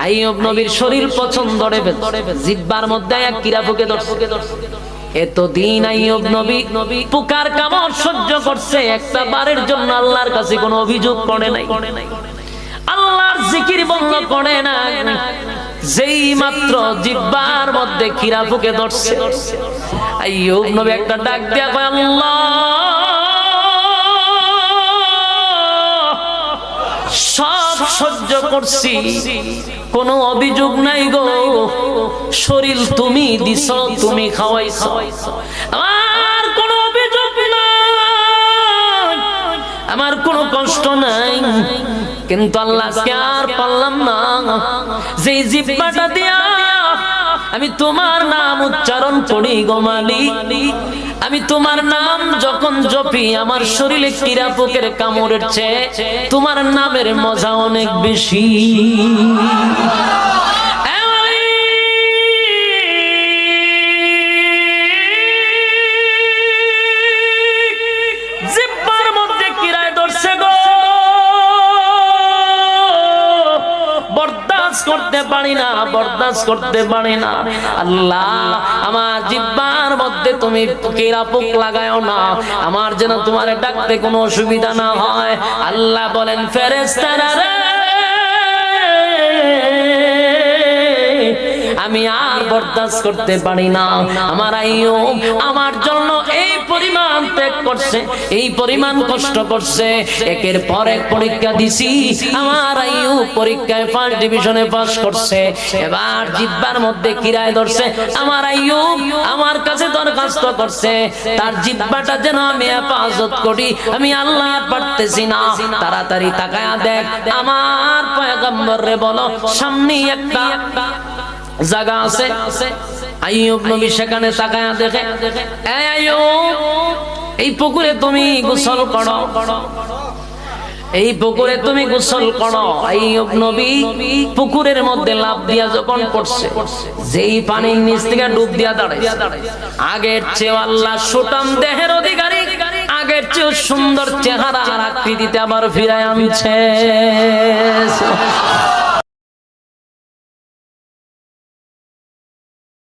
আইয়ুব নবীর শরীর পছন্দ ধরে জিহ্বার মধ্যে এক কীড়া ফুঁকে ধরছে। এতদিন আইয়ুব নবী পোকার কামড় সহ্য করছে, একটা বারের জন্য আল্লাহর কাছে কোনো অভিযোগ করে নাই, আল্লাহর জিকির বন্ধ করে না। যেই মাত্র জিহ্বার মধ্যে কীড়া ফুঁকে ধরছে, আইয়ুব নবী একটা ডাক দিয়া কয়, আল্লাহ সব সহ্য করছি, কোনো অভিযোগ নাই গো, শরীর তুমি দিছ, তুমি খাওয়াইছো, আমার কোনো অভিযোগ নাই, আমার কোনো কষ্ট নাই। কিন্তু আল্লাহ আজকে আর পারলাম না, যে জিহ্বাটা দিয়া আমি তোমার নাম উচ্চারণ করি গো মালিক, আমি তোমার নাম যখন জপি আমার শরীরে কীড়া পোকের কামড়ের চেয়ে তোমার নামের মজা অনেক বেশি। জিহ্বার মধ্যে কীড়ায় ধরছে গো, বরদাস্ত করতে পারি না, বরদাস্ত করতে পারি না। আল্লাহ আমার জিহ্বার মধ্যে তুমি কীড়া পোক লাগায়ও না, আমার যেন তোমার ডাকতে কোনো অসুবিধা না হয়। আল্লাহ বলেন, ফেরেশতারা রে, আমি আর বরদাস্ত করতে পারি না। আমার আইয়ুব আমার জন্য এই পরিমাণ ত্যাগ করছে, এই পরিমাণ কষ্ট করছে, একের পর এক পরীক্ষা দিছি, আমার আইয়ুব পরীক্ষায় ফার্স্ট ডিভিশনে পাস করছে। এবার জিহ্বার মধ্যে কীড়ায় ধরছে, আমার আইয়ুব আমার কাছে দরখাস্ত করছে তার জিহ্বাটা যেন আমি হেফাজত করি, আমি আল্লাহ পারতেছি না। তাড়াতাড়ি তাকায়া দেখ, আমার পয়গম্বর রে বলো সামনে একটা জায়গা আছে। আইয়ুব নবী সেখানে তাকায়া দেখে, এই আইয়ুব এই পুকুরে তুমি গোসল করো, এই পুকুরে তুমি গোসল করো। আইয়ুব নবী পুকুরের মধ্যে লাফ দিয়া যখন পড়ছে, যেই পানির নিচ থেকে ডুব দিয়া দাঁড়ায়, আগের চেয়ে আল্লাহ সুটাম দেহের অধিকারী, আগের চেয়ে সুন্দর চেহারা আর আকৃতিতে আবার ফিরায় আনছে।